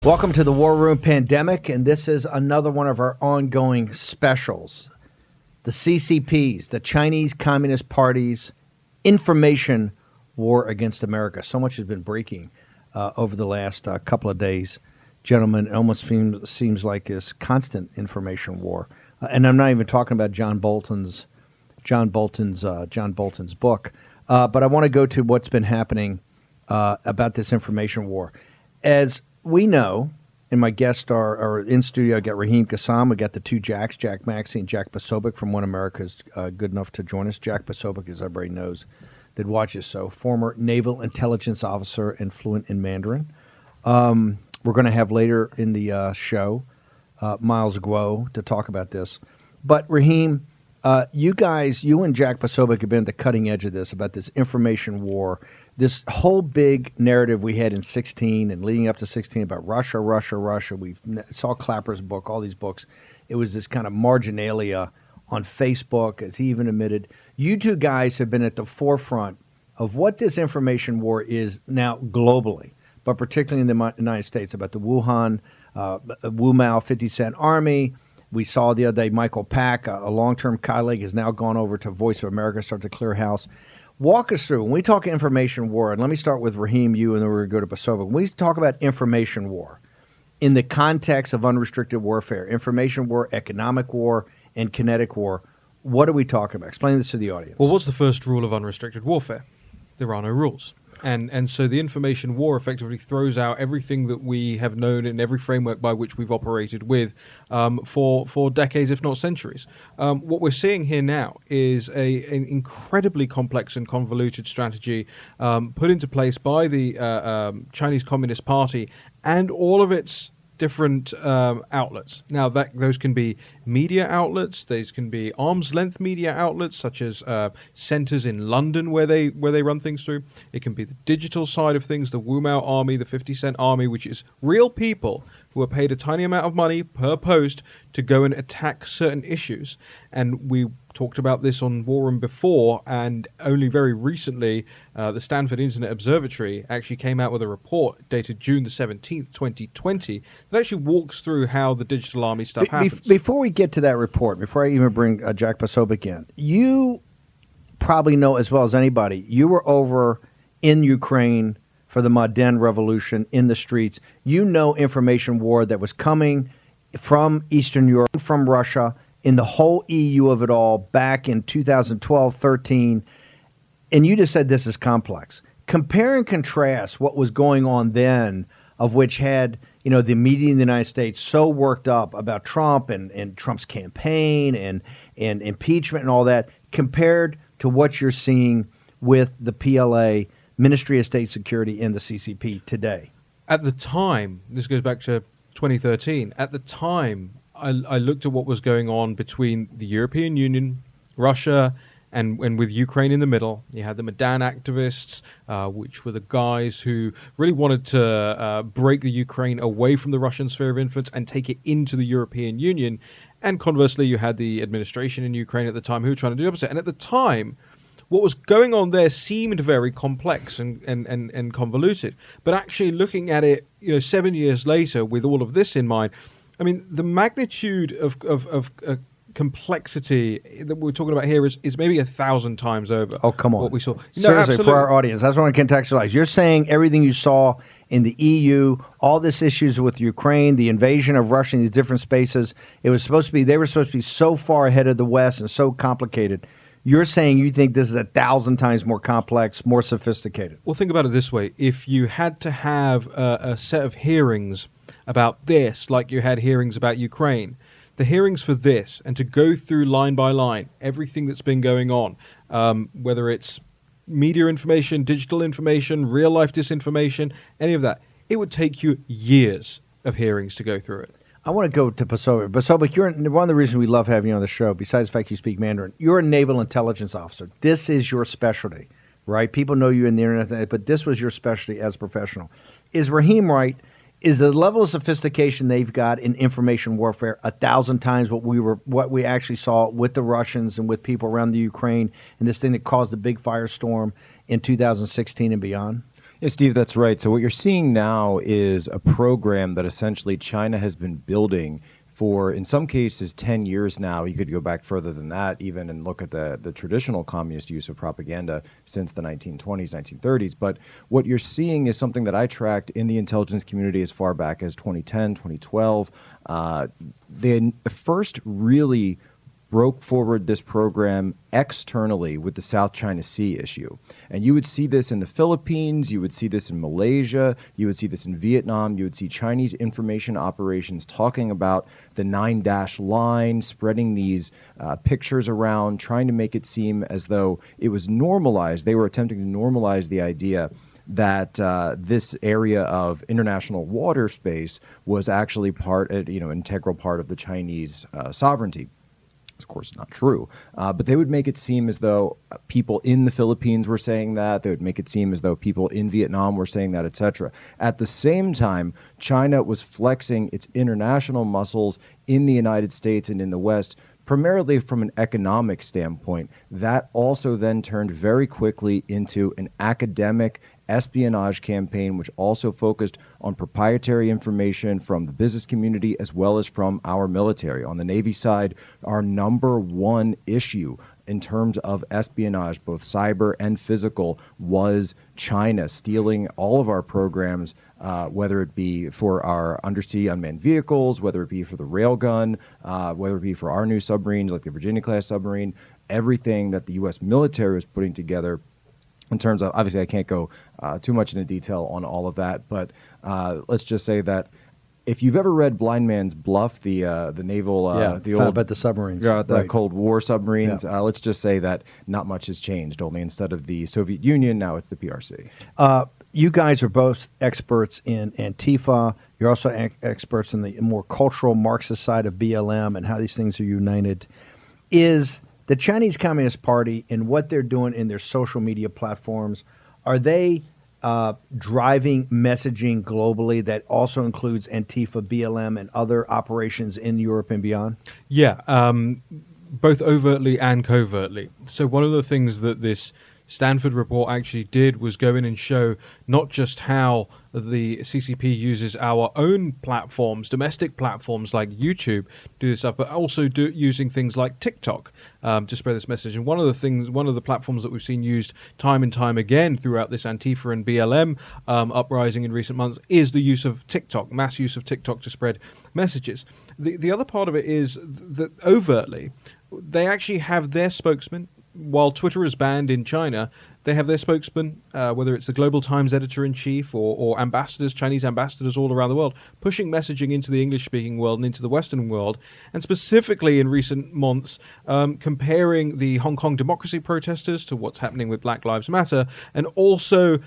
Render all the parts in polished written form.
Welcome to the War Room Pandemic, and this is another one of our ongoing specials. The CCP's, the Chinese Communist Party's information war against America. So much has been breaking over the last couple of days. Gentlemen, it almost seems like this constant information war. And I'm not even talking about John Bolton's book. But I want to go to what's been happening about this information war. As we know, and my guests are in studio. I got Raheem Kassam. We got the two Jacks, Jack Maxey and Jack Posobiec from One America is good enough to join us. Jack Posobiec, as everybody knows, that watches so, former naval intelligence officer and fluent in Mandarin. We're going to have later in the show Miles Guo to talk about this. But Raheem, you and Jack Posobiec have been at the cutting edge of this, about this information war. This whole big narrative we had in 16 and leading up to 16 about Russia. We saw Clapper's book, all these books. It was this kind of marginalia on Facebook, as he even admitted. You two guys have been at the forefront of what this information war is now globally, but particularly in the United States, about the Wuhan, Wu Mao 50 Cent Army. We saw the other day Michael Pack, a long-term colleague, has now gone over to Voice of America, start to clear house. Walk us through, when we talk information war, and let me start with Raheem, you, and then we're going to go to Posobiec. When we talk about information war in the context of unrestricted warfare, information war, economic war, and kinetic war, what are we talking about? Explain this to the audience. Well, what's the first rule of unrestricted warfare? There are no rules. And so the information war effectively throws out everything that we have known in every framework by which we've operated with for decades, if not centuries. What we're seeing here now is an incredibly complex and convoluted strategy put into place by the Chinese Communist Party and all of its different outlets. Now, those can be media outlets. These can be arm's length media outlets, such as centers in London where they run things through. It can be the digital side of things, the Wu Mao Army, the 50 Cent Army, which is real people who are paid a tiny amount of money per post to go and attack certain issues. And we talked about this on War Room before, and only very recently, the Stanford Internet Observatory actually came out with a report dated June the 17th, 2020, that actually walks through how the digital army stuff happens. Before we get to that report, before I even bring Jack Posobiec in, you probably know as well as anybody, you were over in Ukraine for the Maidan revolution in the streets. You know information war that was coming from Eastern Europe, from Russia, in the whole EU of it all back in 2012, 13. And you just said this is complex. Compare and contrast what was going on then, of which had, the media in the United States so worked up about Trump and Trump's campaign and impeachment and all that, compared to what you're seeing with the PLA, Ministry of State Security, and the CCP today. At the time, this goes back to 2013, at the time, I looked at what was going on between the European Union, Russia, and with Ukraine in the middle. You had the Maidan activists, which were the guys who really wanted to break the Ukraine away from the Russian sphere of influence and take it into the European Union. And conversely, you had the administration in Ukraine at the time who were trying to do the opposite. And at the time, what was going on there seemed very complex and convoluted. But actually looking at it, 7 years later, with all of this in mind, I mean, the magnitude of complexity that we're talking about here is maybe 1,000 times over. Oh, come on. What we saw. Seriously, for our audience, I just want to contextualize. You're saying everything you saw in the EU, all this issues with Ukraine, the invasion of Russia in these different spaces, they were supposed to be so far ahead of the West and so complicated. You're saying you think this is 1,000 times more complex, more sophisticated. Well, think about it this way. If you had to have a set of hearings about this, like you had hearings about Ukraine, the hearings for this, and to go through line by line everything that's been going on, whether it's media information, digital information, real-life disinformation, any of that, it would take you years of hearings to go through it. I want to go to Posobiec. Posobiec, you're one of the reasons we love having you on the show, besides the fact you speak Mandarin, you're a naval intelligence officer. This is your specialty, right? People know you in the internet, but this was your specialty as a professional. Is Raheem right? Is the level of sophistication they've got in information warfare 1,000 times what we actually saw with the Russians and with people around the Ukraine and this thing that caused the big firestorm in 2016 and beyond? Yeah, Steve, that's right. So what you're seeing now is a program that essentially China has been building for, in some cases, 10 years now. You could go back further than that even and look at the traditional communist use of propaganda since the 1920s, 1930s. But what you're seeing is something that I tracked in the intelligence community as far back as 2010, 2012. They first really broke forward this program externally with the South China Sea issue. And you would see this in the Philippines, you would see this in Malaysia, you would see this in Vietnam, you would see Chinese information operations talking about the 9-dash line, spreading these pictures around, trying to make it seem as though it was normalized. They were attempting to normalize the idea that this area of international water space was actually integral part of the Chinese sovereignty. Of course, not true. But they would make it seem as though people in the Philippines were saying that. They would make it seem as though people in Vietnam were saying that, etc. At the same time, China was flexing its international muscles in the United States and in the West, primarily from an economic standpoint. That also then turned very quickly into an academic espionage campaign, which also focused on proprietary information from the business community as well as from our military. On the Navy side, our number one issue in terms of espionage, both cyber and physical, was China stealing all of our programs, whether it be for our undersea unmanned vehicles, whether it be for the railgun, whether it be for our new submarines like the Virginia-class submarine, everything that the U.S. military was putting together. In terms of, obviously, I can't go too much into detail on all of that, but let's just say that if you've ever read Blind Man's Bluff, the naval, the old about the submarines, the right. Cold War submarines, Yeah. let's just say that not much has changed. Only instead of the Soviet Union, now it's the PRC. You guys are both experts in Antifa. You're also experts in the more cultural Marxist side of BLM and how these things are united. Is the Chinese Communist Party and what they're doing in their social media platforms, are they driving messaging globally that also includes Antifa, BLM, and other operations in Europe and beyond? Yeah, both overtly and covertly. So one of the things that this Stanford report actually did was go in and show not just how the CCP uses our own platforms, domestic platforms like YouTube, do this stuff, but also using things like TikTok to spread this message. And one of the platforms that we've seen used time and time again throughout this Antifa and BLM uprising in recent months is the use of TikTok, mass use of TikTok to spread messages. The other part of it is that overtly, they actually have their spokesman. While Twitter is banned in China, they have their spokesman, whether it's the Global Times editor-in-chief or ambassadors, Chinese ambassadors all around the world, pushing messaging into the English-speaking world and into the Western world, and specifically in recent months, comparing the Hong Kong democracy protesters to what's happening with Black Lives Matter, and also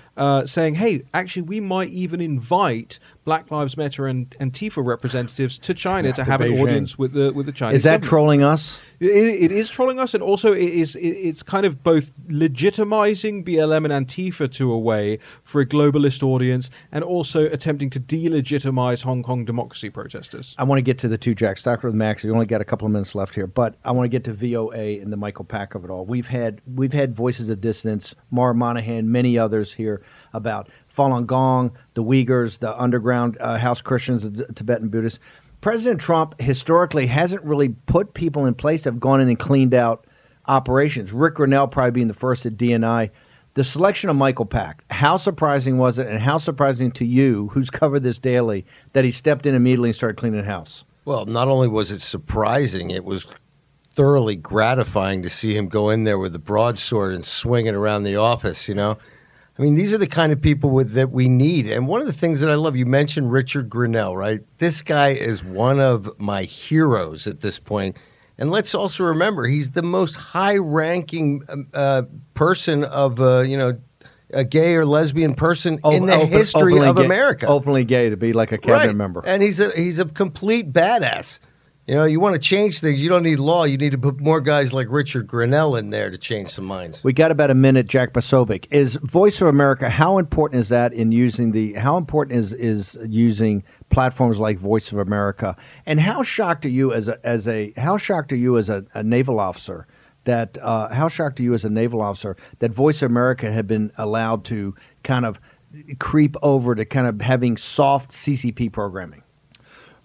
saying, hey, actually, we might even invite Black Lives Matter and Antifa representatives to China to have an audience with the Chinese Is that government. trolling us? It is trolling us, and also it's kind of both legitimizing BLM and Antifa to a way for a globalist audience, and also attempting to delegitimize Hong Kong democracy protesters. I want to get to the two Jacks. Dr. Max, we only got a couple of minutes left here, but I want to get to VOA and the Michael Pack of it all. We've had voices of dissidence, Mara Monahan, many others here about Falun Gong, the Uyghurs, the underground house Christians, the Tibetan Buddhists. President Trump historically hasn't really put people in place that have gone in and cleaned out operations. Rick Grinnell probably being the first at DNI. The selection of Michael Pack, how surprising was it, and how surprising to you, who's covered this daily, that he stepped in immediately and started cleaning house? Well, not only was it surprising, it was thoroughly gratifying to see him go in there with the broadsword and swing it around the office, you know? I mean, these are the kind of people that we need. And one of the things that I love, you mentioned Richard Grinnell, right? This guy is one of my heroes at this point. And let's also remember, he's the most high-ranking person of, a gay or lesbian person in the history of America. Openly gay to be like a cabinet member. And he's a complete badass. You know, you want to change things. You don't need law. You need to put more guys like Richard Grinnell in there to change some minds. We got about a minute, Jack Posobiec. Is Voice of America, how important is that in using how important is using platforms like Voice of America? And how shocked are you as a naval officer that Voice of America had been allowed to kind of creep over to kind of having soft CCP programming?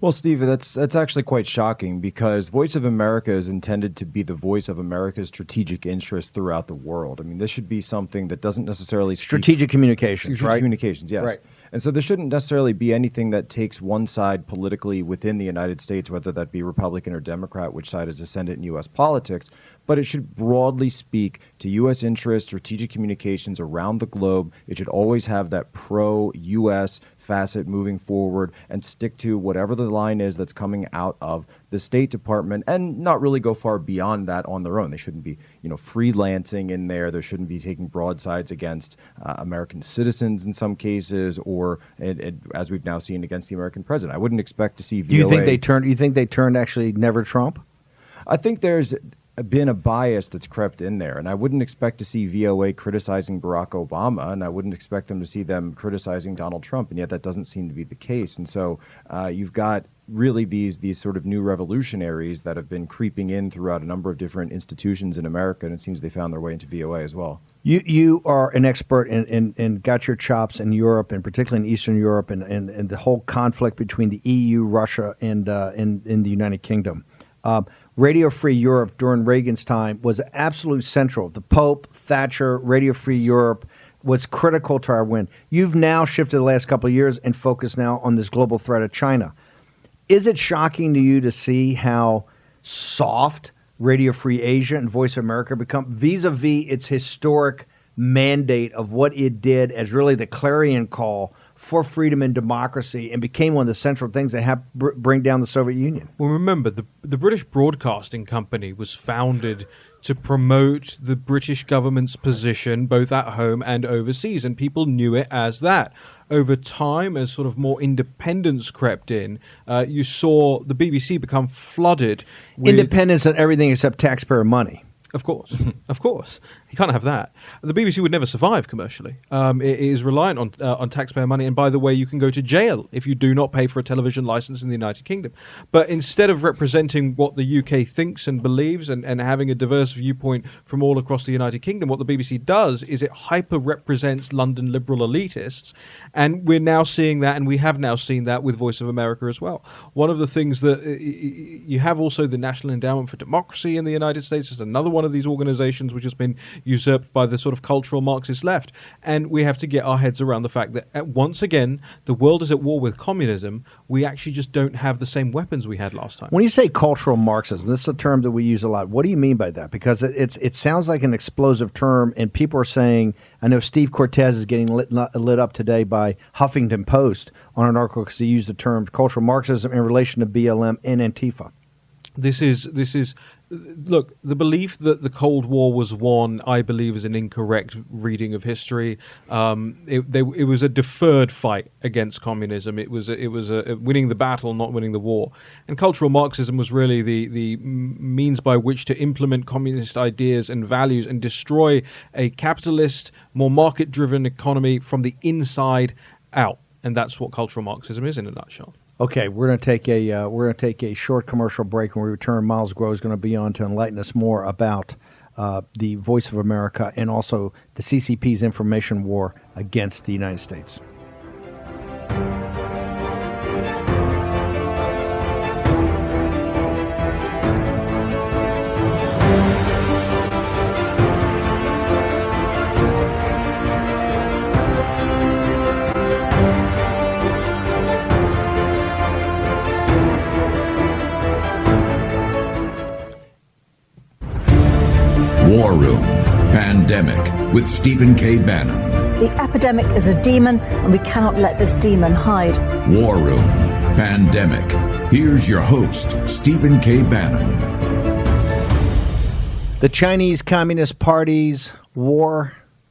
Well, Steve, that's actually quite shocking because Voice of America is intended to be the voice of America's strategic interests throughout the world. I mean, this should be something that doesn't necessarily Strategic communications, Strategic right? communications, yes. Right. And so there shouldn't necessarily be anything that takes one side politically within the United States, whether that be Republican or Democrat, which side is ascendant in U.S. politics, but it should broadly speak to U.S. interests, strategic communications around the globe. It should always have that pro-U.S. facet moving forward and stick to whatever the line is that's coming out of the State Department and not really go far beyond that on their own. They shouldn't be, freelancing in there. They shouldn't be taking broadsides against American citizens in some cases, or as we've now seen against the American president. I wouldn't expect to see VOA. You think they turned actually never Trump? I think there's been a bias that's crept in there, and I wouldn't expect to see VOA criticizing Barack Obama, and I wouldn't expect them to see them criticizing Donald Trump, and yet that doesn't seem to be the case. And so you've got really these sort of new revolutionaries that have been creeping in throughout a number of different institutions in America, and it seems they found their way into VOA as well. You are an expert and got your chops in Europe, and particularly in Eastern Europe, and the whole conflict between the EU, Russia, and in the United Kingdom. Radio Free Europe during Reagan's time was absolute central. The Pope, Thatcher, Radio Free Europe was critical to our win. You've now shifted the last couple of years and focused now on this global threat of China. Is it shocking to you to see how soft Radio Free Asia and Voice of America become vis-a-vis its historic mandate of what it did as really the clarion call for freedom and democracy, and became one of the central things that have bring down the Soviet Union? Well, remember, the British Broadcasting Company was founded to promote the British government's position both at home and overseas, and people knew it as that. Over time, as sort of more independence crept in, you saw the BBC become flooded with Independence on everything except taxpayer money. Of course, of course. You can't have that. The BBC would never survive commercially. It is reliant on taxpayer money. And by the way, you can go to jail if you do not pay for a television license in the United Kingdom. But instead of representing what the UK thinks and believes and having a diverse viewpoint from all across the United Kingdom, what the BBC does is it hyper-represents London liberal elitists. And we're now seeing that, and we have now seen that with Voice of America as well. One of the things that you have also the National Endowment for Democracy in the United States is another one of these organizations which has been usurped by the sort of cultural Marxist left. And we have to get our heads around the fact that once again, the world is at war with communism. We actually just don't have the same weapons we had last time. When you say cultural Marxism, this is a term that we use a lot. What do you mean by that? Because it sounds like an explosive term, and people are saying, I know Steve Cortez is getting lit up today by Huffington Post on an article because he used the term cultural Marxism in relation to BLM and Antifa. This is look, the belief that the Cold War was won, I believe, is an incorrect reading of history. It was a deferred fight against communism. It was a winning the battle, not winning the war. And cultural Marxism was really the means by which to implement communist ideas and values and destroy a capitalist, more market-driven economy from the inside out. And that's what cultural Marxism is in a nutshell. Okay, we're going to take a short commercial break. When we return, Miles Groh is going to be on to enlighten us more about the Voice of America and also the CCP's information war against the United States. War Room Pandemic with Stephen K. Bannon. The epidemic is a demon, and we cannot let this demon hide. War Room Pandemic. Here's your host, Stephen K. Bannon. The Chinese Communist Party's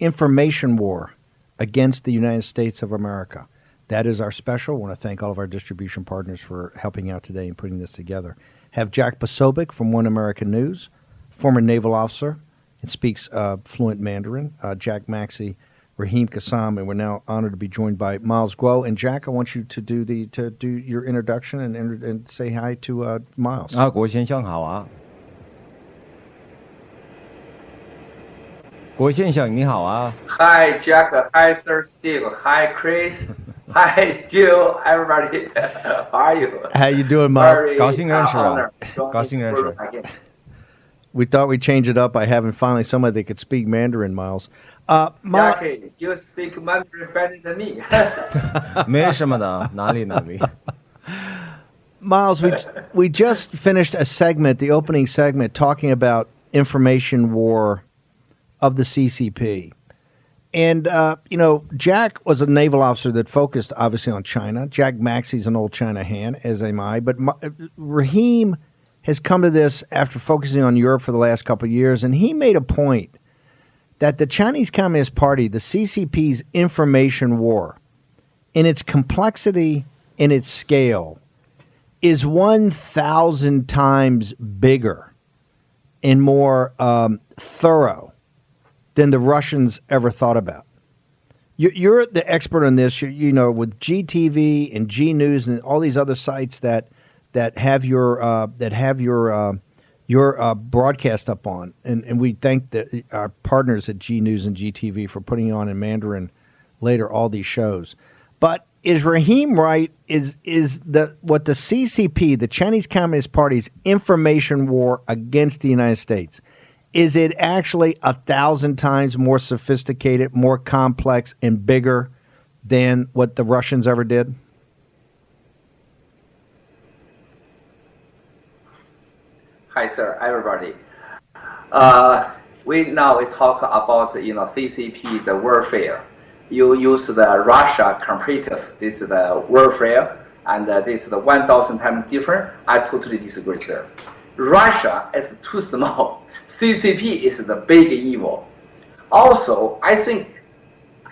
information war against the United States of America. That is our special. I want to thank all of our distribution partners for helping out today and putting this together. Have Jack Posobiec from One American News, former naval officer, and speaks fluent Mandarin. Jack Maxey, Raheem Kassam, and we're now honored to be joined by Miles Groh. And Jack, I want you to do your introduction and say hi to Miles. 国先生好啊。国先生你好啊。 Hi, Jack. Hi, Sir Steve. Hi, Chris. Hi, Jill. Everybody. How are you? How you doing, Miles? Very 高兴认识啊。 honored joining 高兴认识。 again. We thought we'd change it up by having finally somebody that could speak Mandarin, Miles. Jackie, you speak Mandarin better than me. 没什么的，哪里？ Miles, we just finished a segment, the opening segment, talking about information war of the CCP. And, Jack was a naval officer that focused, obviously, on China. Jack Maxey's an old China hand, as am I. But Raheem has come to this after focusing on Europe for the last couple of years, and he made a point that the Chinese Communist Party, the CCP's information war, in its complexity, in its scale, is 1,000 times bigger and more thorough than the Russians ever thought about. You're the expert on this, with GTV and G News and all these other sites that have your broadcast up on, and we thank our partners at G News and GTV for putting on in Mandarin later all these shows. But is Raheem right? Is what the CCP, the Chinese Communist Party's information war against the United States, is it actually 1,000 times more sophisticated, more complex, and bigger than what the Russians ever did? Hi, sir. Everybody. We talk about CCP, the warfare. You use the Russia comparative. This is the warfare, and this is the 1,000 times different. I totally disagree, sir. Russia is too small. CCP is the big evil. Also, I think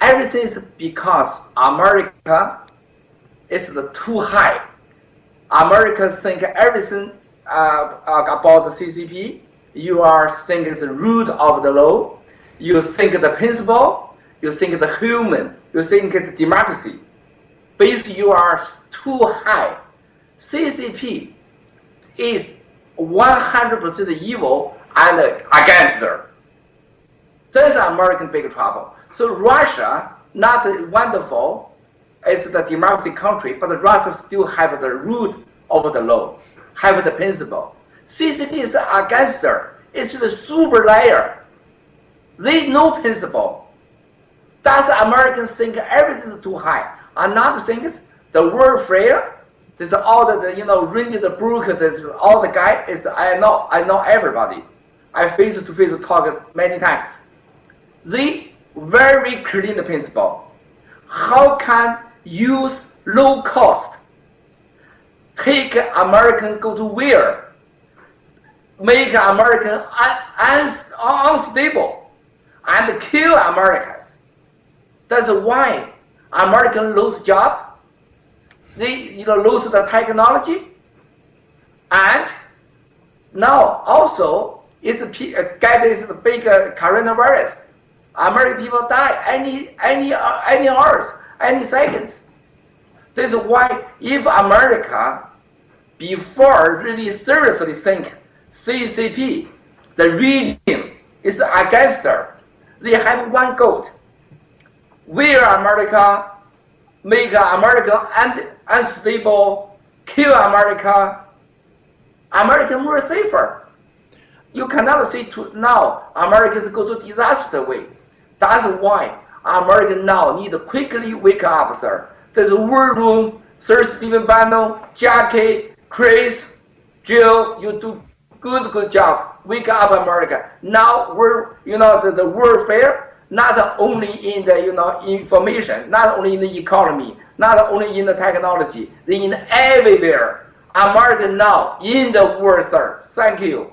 everything is because America is too high. America think everything about the CCP. You are thinking the root of the law. You think the principle. You think the human. You think the democracy. But you are too high. CCP is 100% evil and against her. That's American big trouble. So Russia, not wonderful, it's the democracy country, but Russia still have the root of the law, have the principle. CCP is against her. It's the super layer. They know principle. Does Americans think everything is too high? Another thing is the warfare. This is all the Randy the Brook. This is all the guy. I know everybody. I face-to-face talk many times. They very clean the principle. How can use low cost? Take American go to where? Make American unstable and kill Americans. That's why American lose job. They lose the technology, and now also it's the big coronavirus. American people die any hours, any seconds. That's why if America before really seriously think CCP, the regime is against her, they have one goal. Where America, make America unstable, kill America, America more safer. You cannot say now Americans go to disaster way. That's why America now need to quickly wake up, sir. There's a war room, Sir Stephen Bannon, Jackie, Chris, Jill, you do good job. Wake up, America. Now we're the warfare. Not only in the information, not only in the economy, not only in the technology, they in everywhere. America now in the war, sir. Thank you.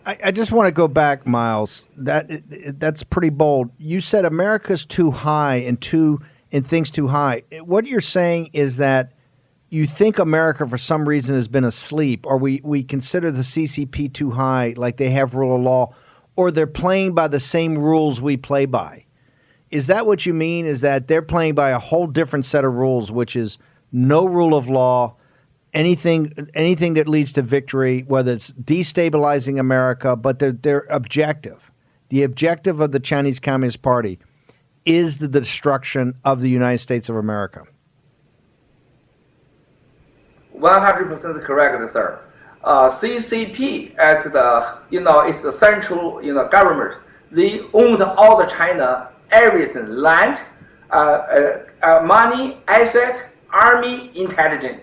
I just want to go back, Miles. That's pretty bold. You said America's too high and things too high. What you're saying is that you think America for some reason has been asleep, or we consider the CCP too high, like they have rule of law, or they're playing by the same rules we play by. Is that what you mean? Is that they're playing by a whole different set of rules, which is no rule of law, anything that leads to victory, whether it's destabilizing America, but they're objective. the objective of the Chinese Communist Party is the destruction of the United States of America? 100% correct, sir. CCP as the, it's the central, government. They owned all the China, everything, land, money, asset, army, intelligence.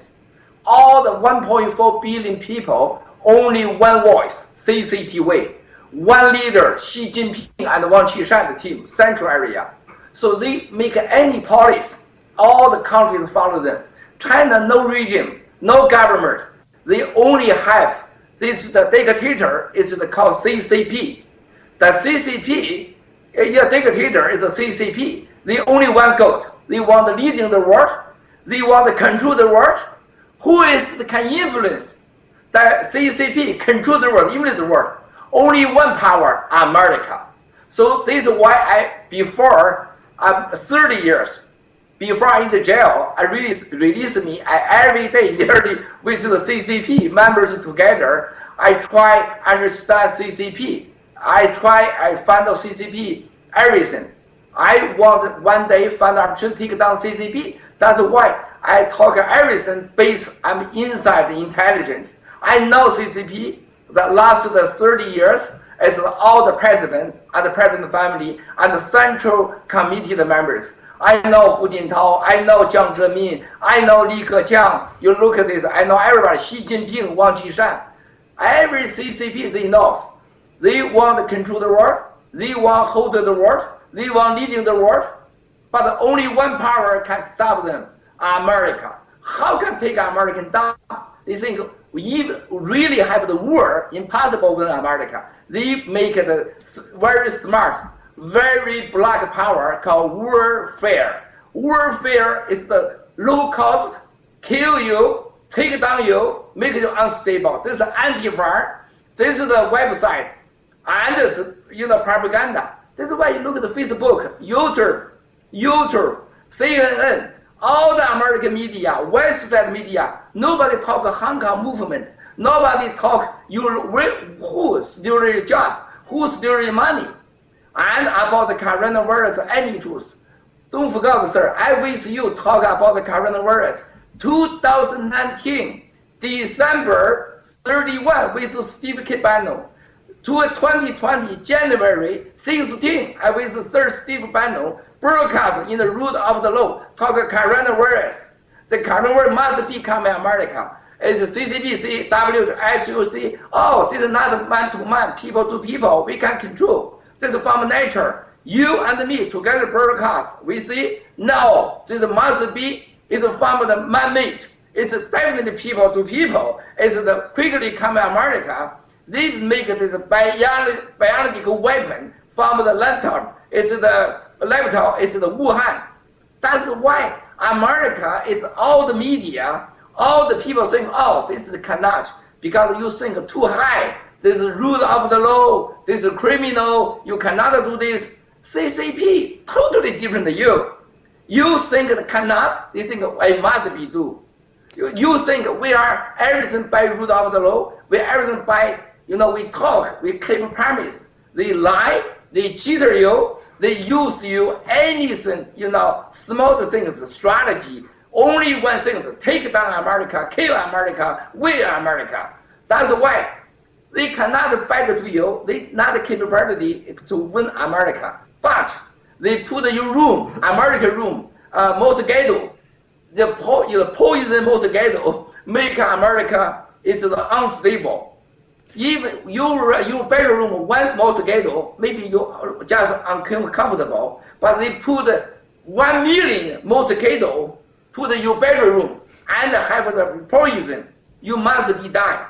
All the 1.4 billion people, only one voice, CCP way. One leader, Xi Jinping and Wang Qishan, the team, central area. So they make any policy, all the countries follow them. China, no regime, no government. They only have this. The dictator is called CCP. The CCP, dictator is the CCP. They only one goal. They want to lead in the world. They want to control the world. Who can influence the CCP? Control the world, influence the world. Only one power, America. So this is why before 30 years. Before I in the jail, I release me. Every day, nearly with the CCP members together, I try understand CCP. I find out CCP everything. I want one day find opportunity to take down CCP. That's why I talk everything based on inside the intelligence. I know CCP. The last 30 years is all the president and the president family and the central committee members. I know Hu Jintao, I know Jiang Zemin, I know Li Keqiang. You look at this, I know everybody. Xi Jinping, Wang Qishan. Every CCP they know. They want to control the world. They want to hold the world. They want leading the world. But only one power can stop them, America. How can take American down? They think we really have the war impossible with America. They make it very smart. Very black power called warfare. Warfare is the low cost, kill you, take down you, make you unstable. This is anti-war. This is the website and propaganda. This is why you look at the Facebook, YouTube, CNN, all the American media, West side media. Nobody talk Hong Kong movement. Nobody talk who steal your job, who steal your money. And about the coronavirus, any truth. Don't forget, sir, I with you talk about the coronavirus. 2019, December 31, with Steve K. Bannon. To 2020, January 16, I with Sir Steve Bannon, broadcast in the root of the law, talk coronavirus. The coronavirus must become America. It's CCP, WHO, oh, this is not man-to-man, people-to-people, we can control. This is from nature. You and me together broadcast. We see, no, this must be, it's from the man-made. It's definitely people to people. It's the quickly come America. They make this biological weapon from the laptop. It's the laptop, it's the Wuhan. That's why America is all the media, all the people saying, oh, this is cannot, because you think too high. This is rule of the law. This is criminal. You cannot do this. CCP, totally different than you. You think it cannot. They think it must be do. You think we are everything by rule of the law. We everything by, we talk. We keep promise. They lie. They cheat you. They use you. Anything, small things, strategy. Only one thing, take down America, kill America, we are America. That's why. They cannot fight to you. They not capability to win America. But they put your room, American room, Mosquito. The poison mosquito make America is unstable. Even your bedroom one mosquito, maybe you just uncomfortable. But they put 1 million mosquito to your bedroom and have the poison. You must be die.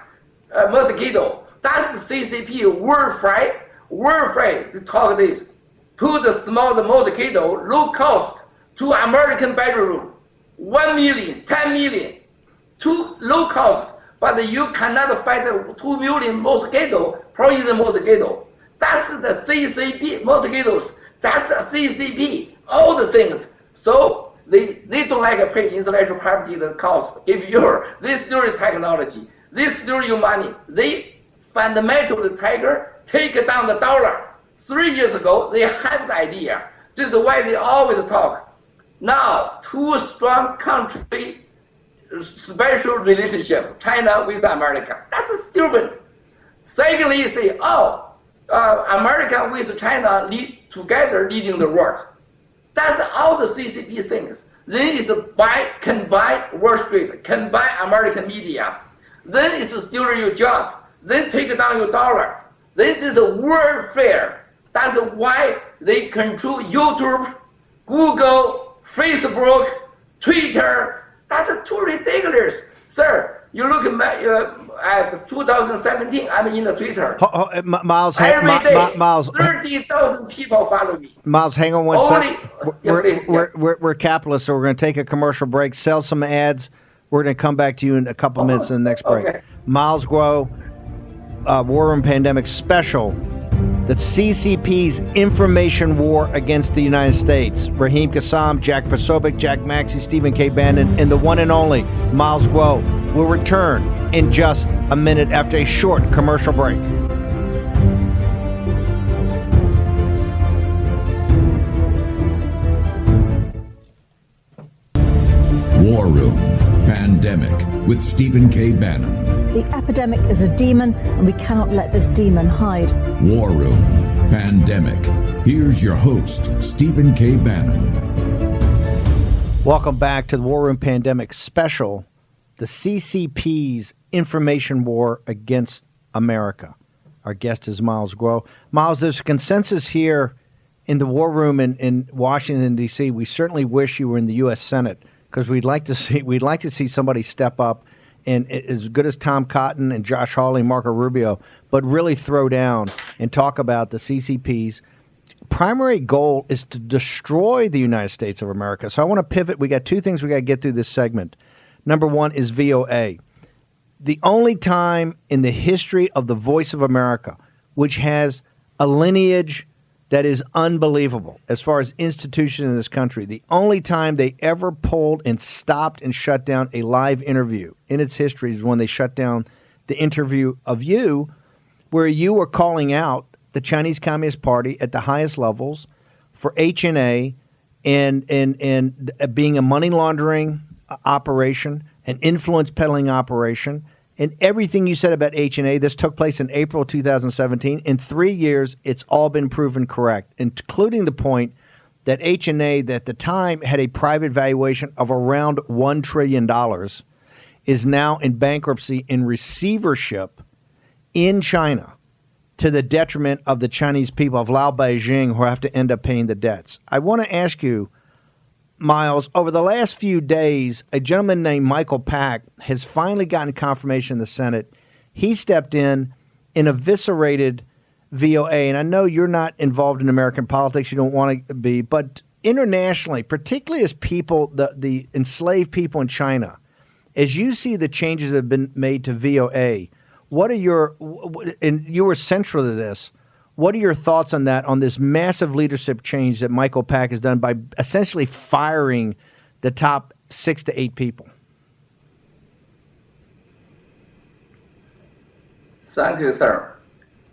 Mosquito. That's the CCP warfare. Warfare, they talk this. Put the small mosquito, low cost, to American bedroom. 1 million, 10 million. Too low cost, but you cannot fight 2 million mosquito, poison mosquito. That's the CCP mosquitoes. That's the CCP, all the things. So they don't like pay intellectual property the cost. If they steal your technology, they steal your money. They fundamental the tiger take down the dollar. 3 years ago, they had the idea. This is why they always talk. Now, two strong country special relationship, China with America. That's stupid. Secondly, say, America with China together leading the world. That's all the CCP things. Then it's can buy Wall Street, can buy American media. Then it's stealing your job. Then take down your dollar. Then it's the warfare. That's why they control YouTube, Google, Facebook, Twitter. That's too ridiculous. Sir, you look at 2017, I'm in the Twitter. Miles, every day, Miles, 30,000 people follow me. Miles, hang on one second. Please, We're capitalists, so we're going to take a commercial break, sell some ads. We're going to come back to you in a couple minutes in the next break. Okay. Miles Guo, War Room Pandemic Special. The CCP's information war against the United States. Raheem Kassam, Jack Posobiec, Jack Maxey, Stephen K. Bannon, and the one and only Miles Guo will return in just a minute after a short commercial break. War Room Pandemic with Stephen K. Bannon. The epidemic is a demon, and we cannot let this demon hide. War Room Pandemic. Here's your host, Stephen K. Bannon. Welcome back to the War Room Pandemic Special, the CCP's information war against America. Our guest is Miles Guo. Miles, there's a consensus here in the War Room in Washington, D.C. We certainly wish you were in the U.S. Senate because we'd like to see somebody step up and as good as Tom Cotton and Josh Hawley, Marco Rubio, but really throw down and talk about the CCP's primary goal is to destroy the United States of America. So I want to pivot. We got two things we got to get through this segment. Number one is VOA. The only time in the history of the Voice of America, which has a lineage that is unbelievable as far as institution in this country, the only time they ever pulled and stopped and shut down a live interview in its history is when they shut down the interview of you, where you were calling out the Chinese Communist Party at the highest levels for HNA and being a money laundering operation, an influence peddling operation, and everything you said about HNA. This took place in April 2017. In 3 years, it's all been proven correct, including the point that HNA, that at the time had a private valuation of around $1 trillion, is now in bankruptcy in receivership in China to the detriment of the Chinese people of Lao Beijing, who have to end up paying the debts. I want to ask you, Miles, over the last few days, a gentleman named Michael Pack has finally gotten confirmation in the Senate. He stepped in and eviscerated VOA. And I know you're not involved in American politics. You don't want to be. But internationally, particularly as people, the enslaved people in China, as you see the changes that have been made to VOA, what are your – and you were central to this – what are your thoughts on that, on this massive leadership change that Michael Pack has done by essentially firing the top 6 to 8 people? Thank you, sir.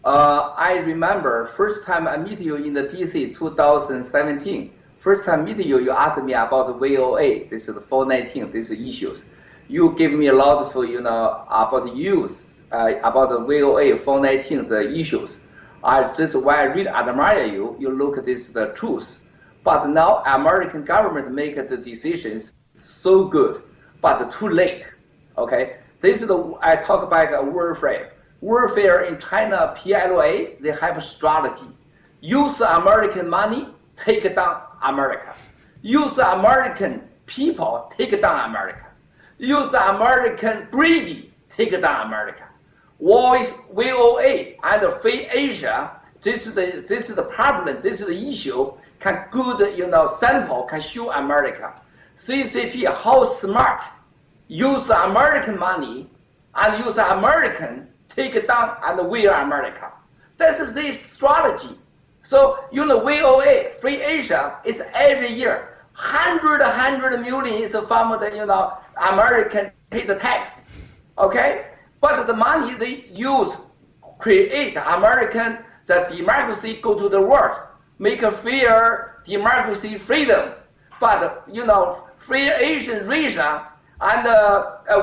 I remember first time I meet you in the DC 2017. First time meeting you, you asked me about the VOA. This is the 419, these issues. You gave me a lot of, about the use, about the VOA 419, the issues. This is why I really admire you. You look at this, the truth. But now American government make the decisions so good, but too late. Okay, this is I talk about warfare. Warfare in China, PLA, they have a strategy. Use American money, take down America. Use American people, take down America. Use American greedy, take down America. VOA and Free Asia, this is the problem, this is the issue, can good, sample can show America. CCP, how smart, use American money and use American, take down and wear America. That's the strategy. So, VOA, Free Asia, is every year, 100 million is from the, American pay the tax, okay? But the money they use, create American that democracy go to the world, make a fair democracy freedom. But Free Asian Russia and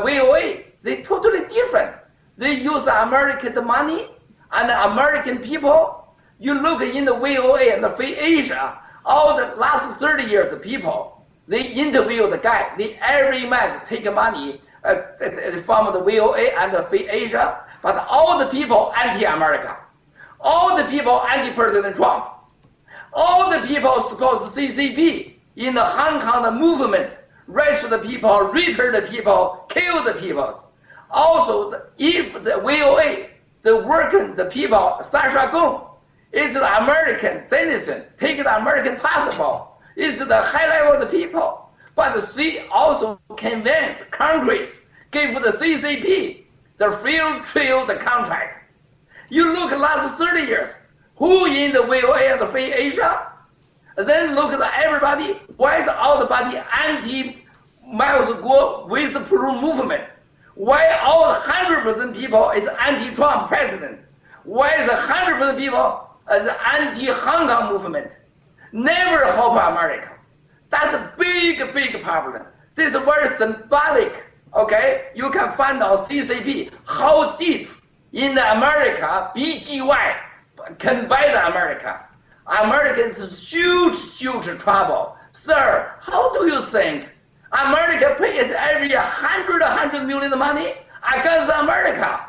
VOA, they totally different. They use American money and American people. You look in the VOA and the Free Asia, all the last 30 years of people, they interview the guy. They every month take money from the VOA and the Free Asia, but all the people anti-America. All the people anti-President Trump. All the people support CCP in the Hong Kong movement, arrest the people, rape the people, kill the people. Also, if the VOA, the worker, the people, Sasha Gong, is the American citizen, take the American passport, is the high level of the people. But she also convince Congress, give the CCP the free trade the contract. You look at last 30 years, who in the VOA and the Free Asia? Then look at everybody, why is everybody anti-Miles Guo with the Peru movement? Why all 100% people is anti-Trump president? Why is 100% people is anti-Hong Kong movement? Never help America. That's a big, big problem. This is very symbolic, okay? You can find out CCP, how deep in America, BGY can buy the America. Americans is huge, huge trouble. Sir, how do you think America pays every 100 million money against America?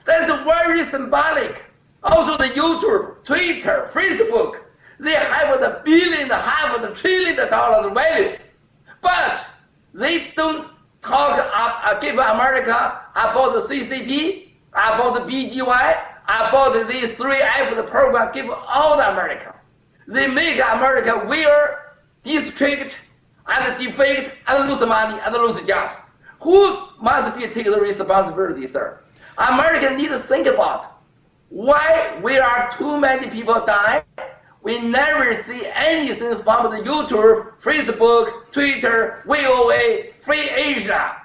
That's very symbolic. Also the YouTube, Twitter, Facebook, they have the billion, half of the trillion dollar value. But they don't give America about the CCP, about the BGY, about the 3F, the program, give all the America. They make America wear, district, and defect, and lose money, and lose job. Who must be take the responsibility, sir? America need to think about why we are too many people die. We never see anything from the YouTube, Facebook, Twitter, VOA, Free Asia.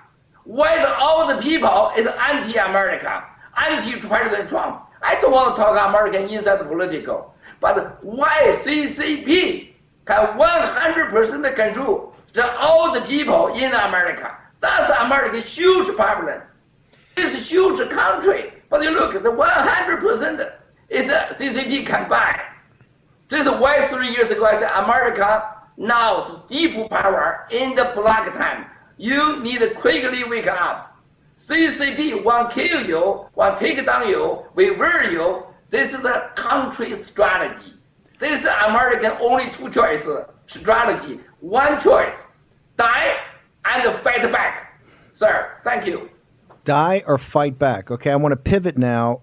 Why all the people is anti-America, anti-President Trump? I don't want to talk American inside the political, but why CCP can 100% control all the people in America? That's America's huge problem. It's a huge country, but you look, the 100% is CCP can buy. This is why 3 years ago I said America now is deep power in the black time. You need to quickly wake up. CCP won't kill you, won't take down you, revert you. This is a country strategy. This is American only two choices strategy. One choice, die and fight back. Sir, thank you. Die or fight back. Okay, I want to pivot now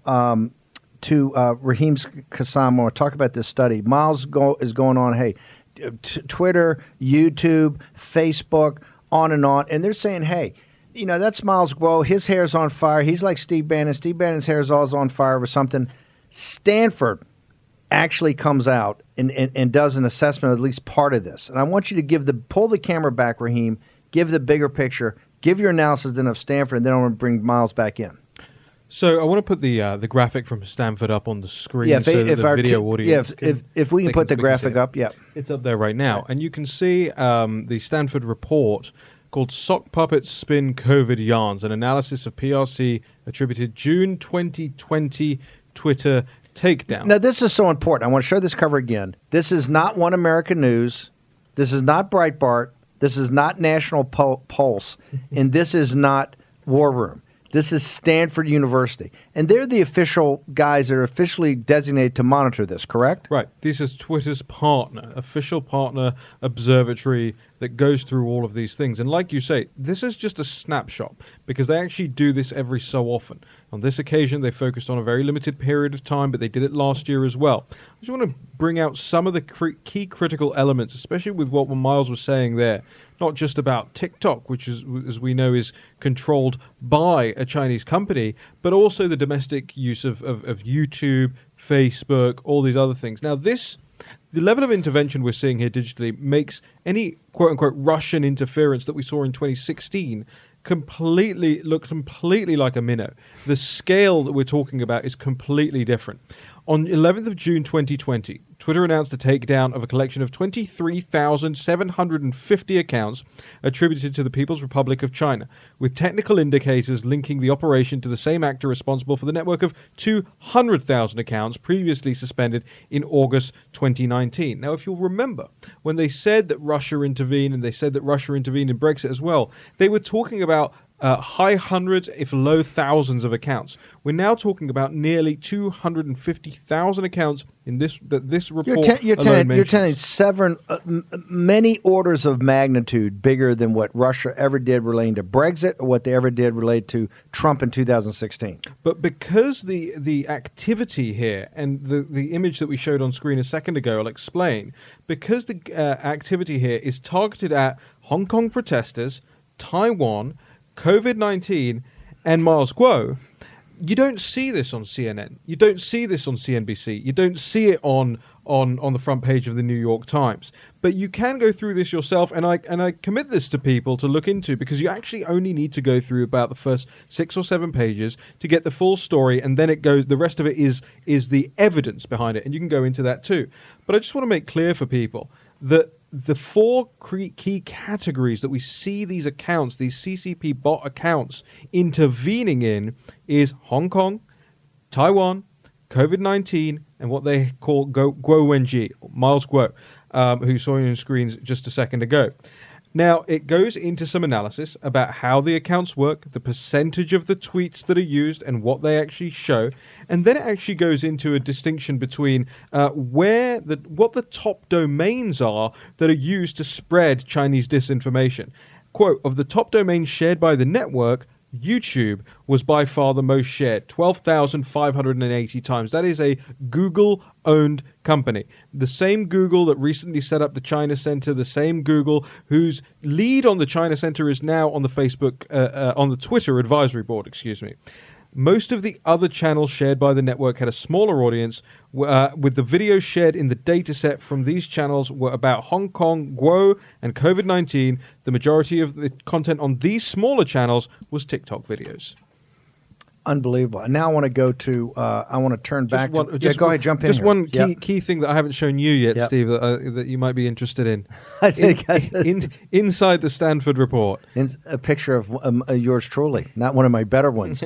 to Raheem Kassam. I want to talk about this study. Miles is going on, hey, Twitter, YouTube, Facebook, on, and they're saying, hey, that's Miles Guo. His hair's on fire. He's like Steve Bannon. Steve Bannon's hair's always on fire or something. Stanford actually comes out and does an assessment of at least part of this. And I want you to pull the camera back, Raheem, give the bigger picture, give your analysis then of Stanford, and then I want to bring Miles back in. So I want to put the graphic from Stanford up on the screen if the video audience if we can put the graphic up, yeah. It's up there right now. And you can see the Stanford report called Sock Puppets Spin COVID Yarns, an analysis of PRC attributed June 2020 Twitter takedown. Now, this is so important. I want to show this cover again. This is not One American News. This is not Breitbart. This is not National Pulse. And this is not War Room. This is Stanford University. And they're the official guys that are officially designated to monitor this, correct? Right. This is Twitter's official partner observatory that goes through all of these things. And like you say, this is just a snapshot because they actually do this every so often. On this occasion, they focused on a very limited period of time, but they did it last year as well. I just want to bring out some of the key critical elements, especially with what Miles was saying there. Not just about TikTok, which is, as we know, is controlled by a Chinese company, but also the domestic use of YouTube, Facebook, all these other things. Now, the level of intervention we're seeing here digitally makes any quote-unquote Russian interference that we saw in 2016 completely like a minnow. The scale that we're talking about is completely different. On 11th of June 2020, Twitter announced the takedown of a collection of 23,750 accounts attributed to the People's Republic of China, with technical indicators linking the operation to the same actor responsible for the network of 200,000 accounts previously suspended in August 2019. Now, if you'll remember, when they said that Russia intervened, and they said that Russia intervened in Brexit as well, they were talking about high hundreds, if low thousands of accounts. We're now talking about nearly 250,000 accounts in this report. You're telling many orders of magnitude bigger than what Russia ever did relating to Brexit or what they ever did relate to Trump in 2016. But because the activity here and the image that we showed on screen a second ago, I'll explain, because the activity here is targeted at Hong Kong protesters, Taiwan, COVID-19, and Miles Guo, you don't see this on CNN. You don't see this on CNBC. You don't see it on the front page of the New York Times. But you can go through this yourself, and I commit this to people to look into, because you actually only need to go through about the first 6 or 7 pages to get the full story, and then the rest of it is the evidence behind it, and you can go into that too. But I just want to make clear for people that the 4 key categories that we see these accounts, these CCP bot accounts, intervening in is Hong Kong, Taiwan, COVID-19, and what they call Guo Wenji, Miles Guo, who you saw on screens just a second ago. Now, it goes into some analysis about how the accounts work, the percentage of the tweets that are used, and what they actually show. And then it actually goes into a distinction between what the top domains are that are used to spread Chinese disinformation. Quote, of the top domains shared by the network, YouTube was by far the most shared, 12,580 times. That is a Google-owned company. The same Google that recently set up the China Center, the same Google whose lead on the China Center is now on the on the Twitter advisory board, Most of the other channels shared by the network had a smaller audience, with the videos shared in the dataset from these channels were about Hong Kong, Guo, and COVID-19. The majority of the content on these smaller channels was TikTok videos. Unbelievable. And now I want to go to, I want to turn back go ahead, jump in Just here. one key thing that I haven't shown you yet, Steve, that you might be interested in. I think inside the Stanford report. A picture of yours truly, not one of my better ones.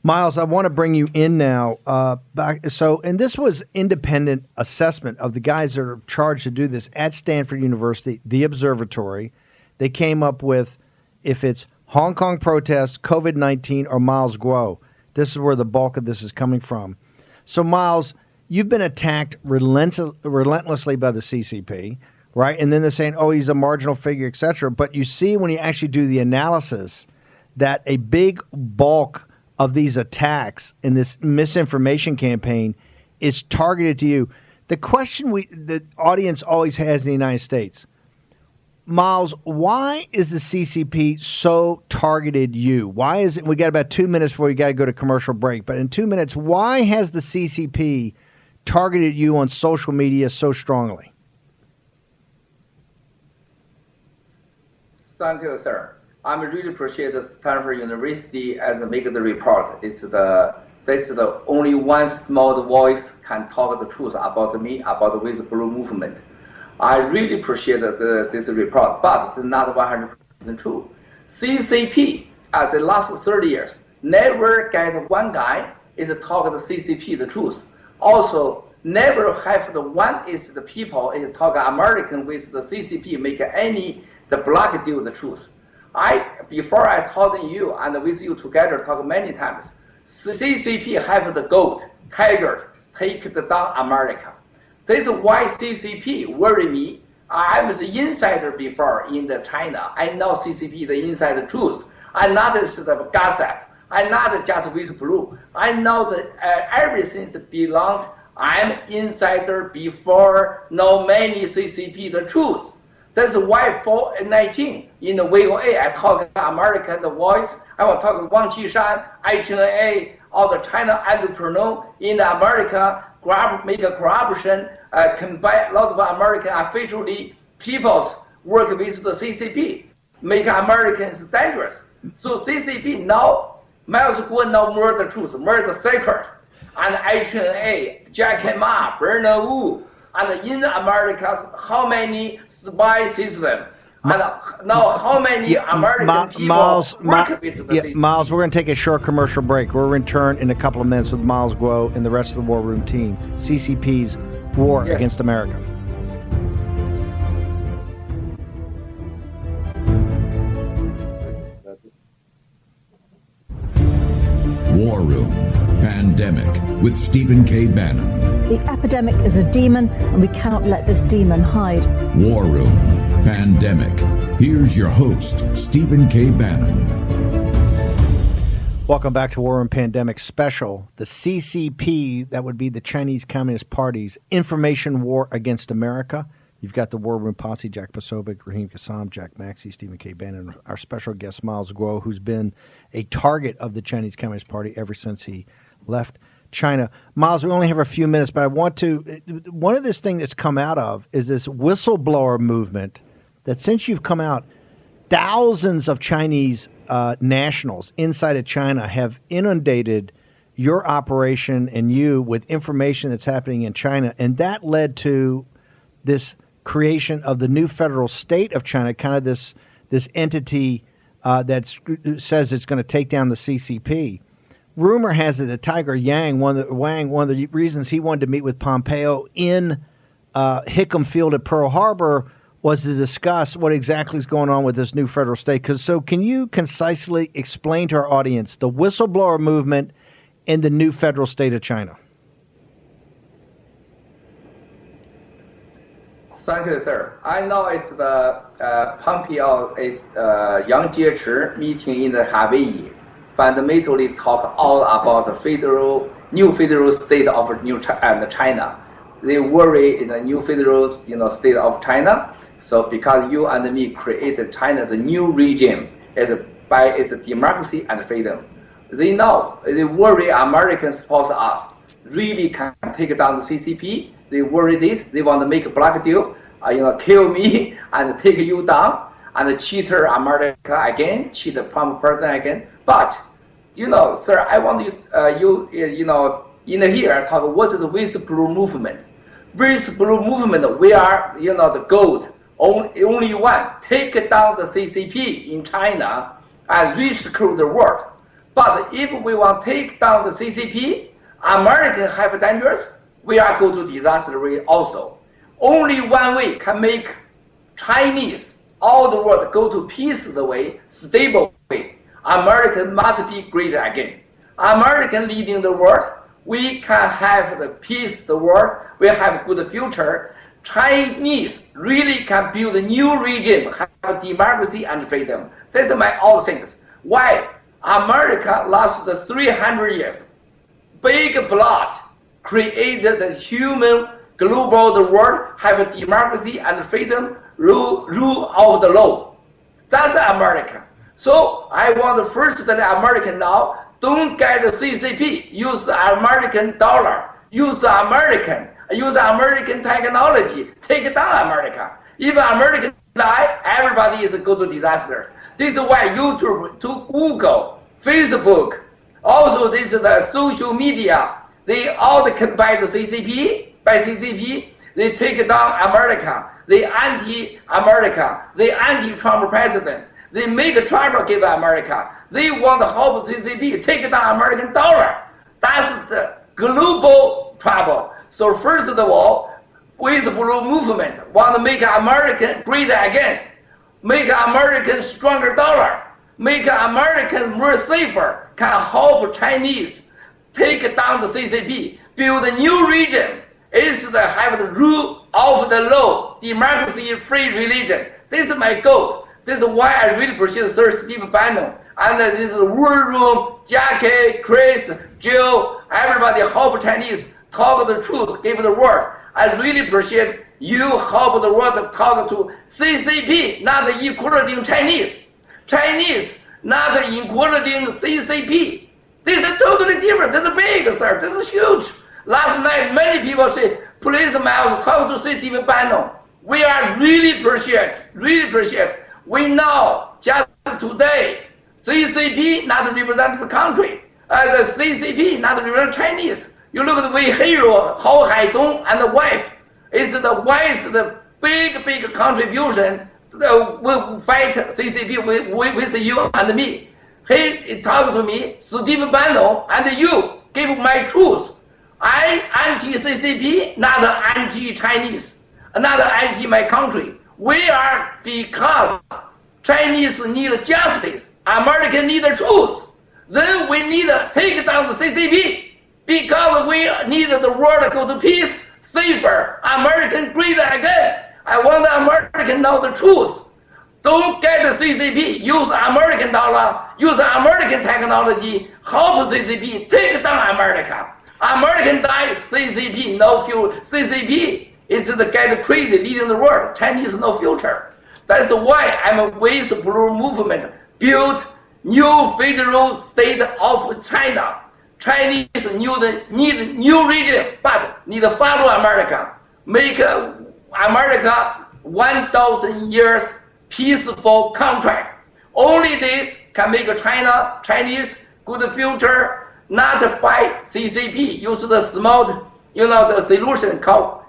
Miles, I want to bring you in now. And this was independent assessment of the guys that are charged to do this at Stanford University, the observatory. They came up with, if it's Hong Kong protests, COVID-19, or Miles Guo, this is where the bulk of this is coming from. So, Miles, you've been attacked relentlessly by the CCP, right? And then they're saying, oh, he's a marginal figure, et cetera. But you see when you actually do the analysis that a big bulk of these attacks in this misinformation campaign is targeted to you. The question the audience always has in the United States, Miles, why is the CCP so targeted you? Why is it? We got about 2 minutes before you got to go to commercial break, but in 2 minutes, why has the CCP targeted you on social media so strongly? Thank you, sir. I really appreciate the Stanford University as make the report. This is the only one small voice can talk the truth about me, about the whistleblower movement. I really appreciate this report, but it's not 100% true. CCP, at the last 30 years, never get one guy is talk the CCP the truth. Also, never have the one is the people is talk American with the CCP make any the block deal the truth. Before I told you and with you together talk many times, CCP have the goat, tiger, take the down America. This is why CCP worry me. I was an insider before in the China. I know CCP the inside truth. I'm not the gossip. I'm not just whistleblower. I know that everything belongs. I'm insider before know many CCP the truth. That's why for 19 in the VOA I talk American the voice. I will talk Wang Qishan, ICNA, all the China entrepreneur in America. Make a corruption, combine a lot of American officially peoples work with the CCP, make Americans dangerous. So CCP now, Miles Guo know more the truth, more the secret. and HNA, Jack Ma, Bernard Wu, and in America, how many spy systems? And now, how many American people work with the system? Miles, we're going to take a short commercial break. We'll return in a couple of minutes with Miles Guo and the rest of the War Room team. CCP's War Against America. War Room Pandemic with Stephen K. Bannon. The epidemic is a demon, and we cannot let this demon hide. War Room Pandemic. Here's your host, Stephen K. Bannon. Welcome back to War Room Pandemic Special. The CCP, that would be the Chinese Communist Party's information war against America. You've got the War Room Posse, Jack Posobiec, Raheem Kassam, Jack Maxey, Stephen K. Bannon, our special guest, Miles Guo, who's been a target of the Chinese Communist Party ever since he left China. Miles, we only have a few minutes, but I want to – one of this thing that's come out of is this whistleblower movement that since you've come out, thousands of Chinese nationals inside of China have inundated your operation and you with information that's happening in China, and that led to this – creation of the new federal state of China, kind of this entity that says it's going to take down the CCP. Rumor has it that Tiger Yang, one of the reasons he wanted to meet with Pompeo in Hickam Field at Pearl Harbor was to discuss what exactly is going on with this new federal state. So can you concisely explain to our audience the whistleblower movement in the new federal state of China? Thank you, sir. I know it's the Pompeo is Yang Jiechi meeting in the Hawaii. Fundamentally, talk all about the new federal state of China. They worry in the new federal state of China. So because you and me created China, the new regime by its democracy and freedom. They know they worry Americans support us really can take down the CCP. They worry this. They want to make a black deal, kill me and take you down and cheat America again, cheat the Trump president again. But, sir, I want you in here talk what is the whistleblower movement. Whistleblower movement, we are, the gold, only one. Take down the CCP in China and rescue the world. But if we want to take down the CCP, American have dangerous, we are going to disaster way also. Only one way can make Chinese, all the world go to peace the way, stable way. American must be great again. American leading the world, we can have the peace the world, we have good future. Chinese really can build a new regime, have democracy and freedom. That's my all things. Why? America lost 300 years. Big blood created the human global the world, have democracy and freedom, rule of the law. That's America. So I want first that American now don't get the CCP, use the American dollar, use American technology, take down America. If American die, everybody is go to disaster. This is why YouTube, to Google, Facebook, also this is the social media, they all can buy the CCP, they take down America, they anti-America, they anti-Trump president, they make trouble give America, they want to help CCP, take down American dollar. That's the global trouble. So first of all, whistleblower movement want to make American great again, make American stronger dollar, make American more safer, can help Chinese take down the CCP, build a new region, is to have the rule of the law, democracy, free religion. This is my goal. This is why I really appreciate Sir Steve Bannon and this War Room, Jackie, Chris, Jill, everybody help Chinese talk the truth, give the word. I really appreciate you help the world to talk to CCP, not including Chinese. Chinese, not including CCP. This is totally different. This is big, sir. This is huge. Last night, many people say, please, Miles, talk to Steve Bannon. We are really appreciate. We know just today, CCP not represent the country. The CCP not represent Chinese. You look at the way hero, Hao Haidong and the wife. It's the wife's the big contribution will fight CCP with you and me. He talked to me, Steve Bannon, and you give my truth. I anti-CCP, not anti-Chinese, not anti my country. We are because Chinese need justice, American need truth. Then we need to take down the CCP because we need the world to go to peace, safer, American great again. I want the American know the truth. Don't get the CCP, use American dollar, use American technology, help CCP, take down America. American die, CCP, no future. CCP is the guy crazy leading the world. Chinese no future. That's why I'm with the Blue Movement. Build new federal state of China. Chinese need new region, but need to follow America. Make America 1,000 years peaceful contract. Only this can make Chinese good future. Not by CCP, use the smart, the solution called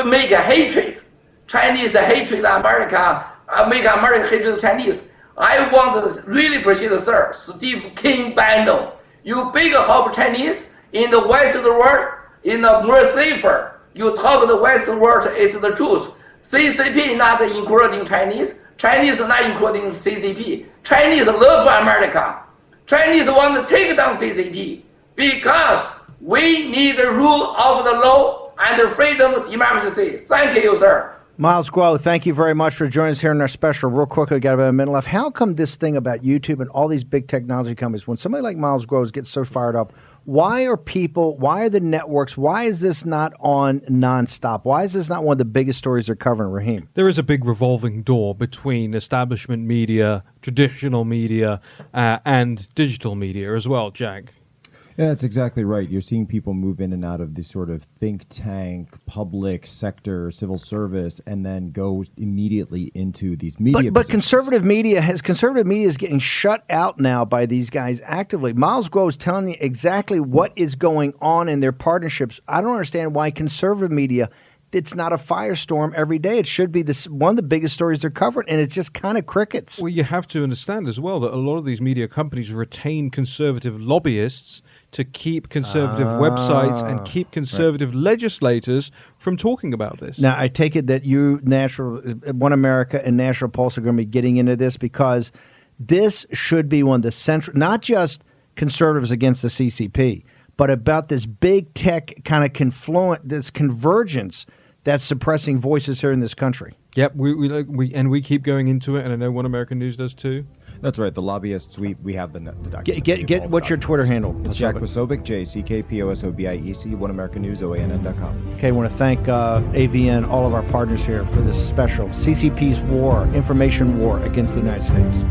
make a hatred. Chinese hatred America, make America hatred Chinese. I want to really appreciate Sir Steve King Bannon. You big help Chinese in the Western world, in the more safer. You talk the Western world is the truth. CCP not including Chinese. Chinese not including CCP. Chinese love America. Chinese want to take down CCP because we need the rule of the law and the freedom of democracy. Thank you, sir. Miles Guo, thank you very much for joining us here in our special. Real quick, we got about a minute left. How come this thing about YouTube and all these big technology companies, when somebody like Miles Guo gets so fired up, why are the networks, why is this not on nonstop? Why is this not one of the biggest stories they're covering, Raheem? There is a big revolving door between establishment media, traditional media, and digital media as well, Jack. Yeah, that's exactly right. You're seeing people move in and out of this sort of think tank, public sector, civil service, and then go immediately into these media. But conservative media is getting shut out now by these guys actively. Miles Guo is telling you exactly what is going on in their partnerships. I don't understand why conservative media, it's not a firestorm every day. It should be one of the biggest stories they're covering, and it's just kind of crickets. Well, you have to understand as well that a lot of these media companies retain conservative lobbyists to keep conservative websites and keep conservative legislators from talking about this. Now, I take it that you, One America and National Pulse are going to be getting into this because this should be one of the central, not just conservatives against the CCP, but about this big tech kind of this convergence that's suppressing voices here in this country. Yep, we keep going into it, and I know One American News does too. That's right. The lobbyists, we have the documents. Get what's your Twitter handle? Jack Posobiec, JCKPOSOBIEC, One American News, OANN.com. Okay, I want to thank AVN, all of our partners here for this special CCP's war, information war against the United States.